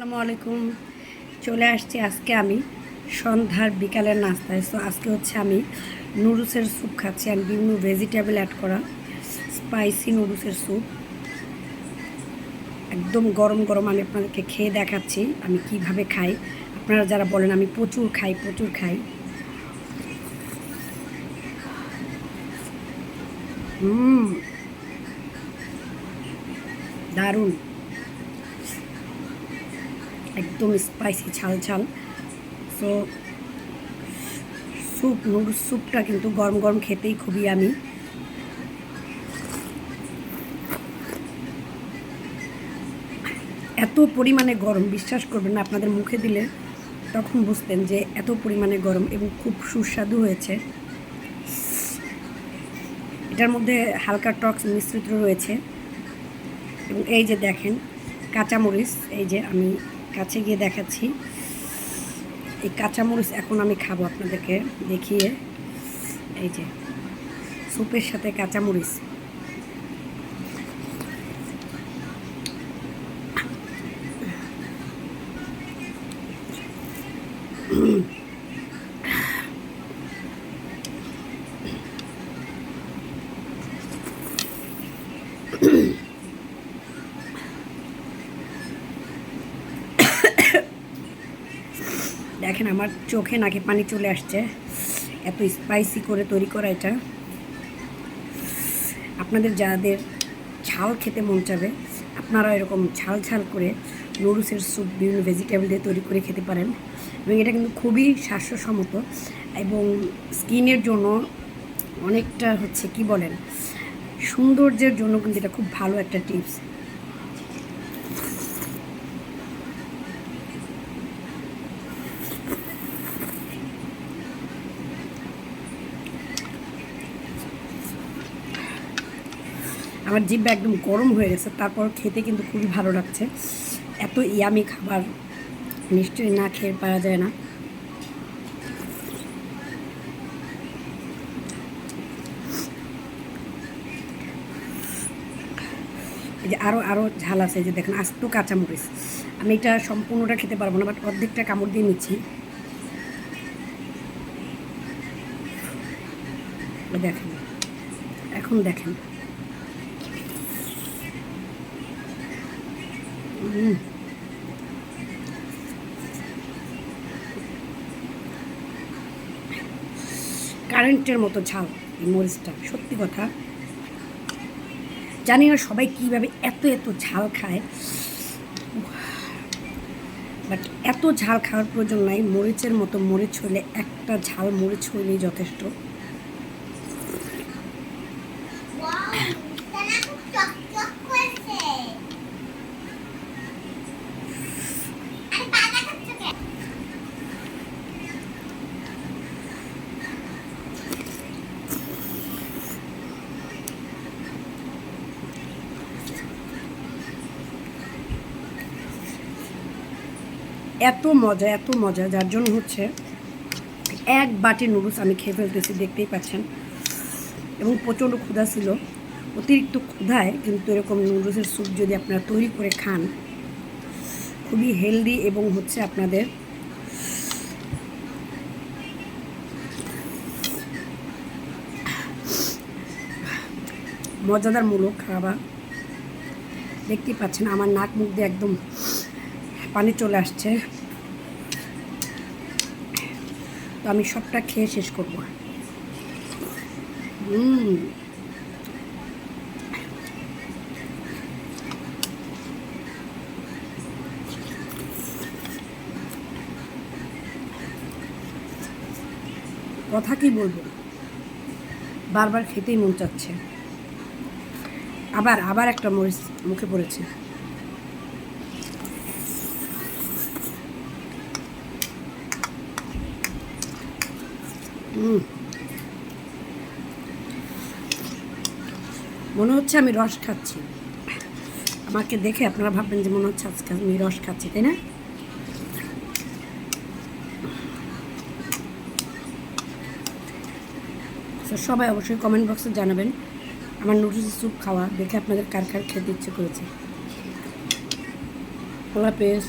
আসসালামু আলাইকুম। চলে আসছি আজকে আমি সন্ধ্যার বিকালের নাস্তায়। সো আজকে হচ্ছে আমি নুডলসের স্যুপ খাচ্ছি আর বিভিন্ন ভেজিটেবল অ্যাড করা স্পাইসি নুডলসের স্যুপ। একদম গরম গরম আমি আপনাদেরকে খেয়ে দেখাচ্ছি আমি কিভাবে খাই। আপনারা যারা বলেন আমি প্রচুর খাই। দারুণ, একদম স্পাইসি ঝাল। সো নুডলস স্যুপটা কিন্তু গরম গরম খেতেই খুবই আমি এত পরিমাণে গরম, বিশ্বাস করবেন না, আপনাদের মুখে দিলে তখন বুঝতেন যে এত পরিমাণে গরম এবং খুব সুস্বাদু হয়েছে। এটার মধ্যে হালকা টক্স মিশ্রিত রয়েছে এবং এই যে দেখেন কাঁচামরিচ, এই যে আমি কাছে গিয়ে দেখাচ্ছি, এই কাঁচামরিচ এখন আমি খাবো আপনাদেরকে দেখিয়ে। এই যে স্যুপের সাথে কাঁচামরিচ, দেখেন আমার চোখে নাকে পানি চলে আসছে, এত স্পাইসি করে তৈরি করা এটা। আপনাদের যাদের ঝাল খেতে মন চাবে আপনারা এরকম ঝাল করে নুডলসের স্যুপ বিভিন্ন ভেজিটেবল দিয়ে তৈরি করে খেতে পারেন এবং এটা কিন্তু খুবই স্বাস্থ্যসম্মত এবং স্কিনের জন্য অনেকটা হচ্ছে কি বলেন সৌন্দর্যের জন্য কিন্তু এটা খুব ভালো একটা টিপস। আমার জিভটা একদম গরম হয়ে গেছে, তারপর খেতে কিন্তু খুবই ভালো লাগছে। এত ইয়ামি খাবার নিশ্চয়ই না খেয়ে পাওয়া যায় না। এই যে আরও ঝাল আছে, যে দেখেন আস্ত কাঁচামরিচ। আমি এটা সম্পূর্ণটা খেতে পারবো না, বাট অর্ধেকটা কামড় দিয়ে নিচ্ছি। দেখেন, এখন দেখেন কারেন্টের মতো ঝাল এই মরিচটা, সত্যি কথা। জানি না সবাই কীভাবে এত ঝাল খায়, বাট এত ঝাল খাওয়ার প্রয়োজন নাই। মরিচের মতো মরিচ হলে, একটা ঝাল মরিচ হইলেই যথেষ্ট। এত মজা যার জন্য হচ্ছে এক বাটি নুডলস আমি খেয়ে ফেলতেছি, দেখতেই পাচ্ছেন। এবং প্রচণ্ড ক্ষুধা ছিল, অতিরিক্ত ক্ষুধায় কিন্তু এরকম নুডলসের স্যুপ যদি আপনারা তৈরি করে খান খুবই হেলদি এবং হচ্ছে আপনাদের মজাদারমূলক খাবার। দেখতেই পাচ্ছেন আমার নাক মুখ দিয়ে একদম পানি চলে আসছে, তো আমি সবটা খেয়ে শেষ করব। কথা কি বলবো, বারবার খেতেই মন চাচ্ছে। আবার একটা মরিচ মুখে পড়েছে। মনে হচ্ছে আমি রস খাচ্ছি। আমাকে দেখে আপনারা ভাববেন যে মনে হচ্ছে আজকে আমি রস খাচ্ছি, তাই না? সবাই অবশ্যই কমেন্ট বক্সে জানাবেন আমার নুডলস স্যুপ খাওয়া দেখে আপনাদের কার খেতে ইচ্ছে করেছে। আল্লাহ হাফেজ।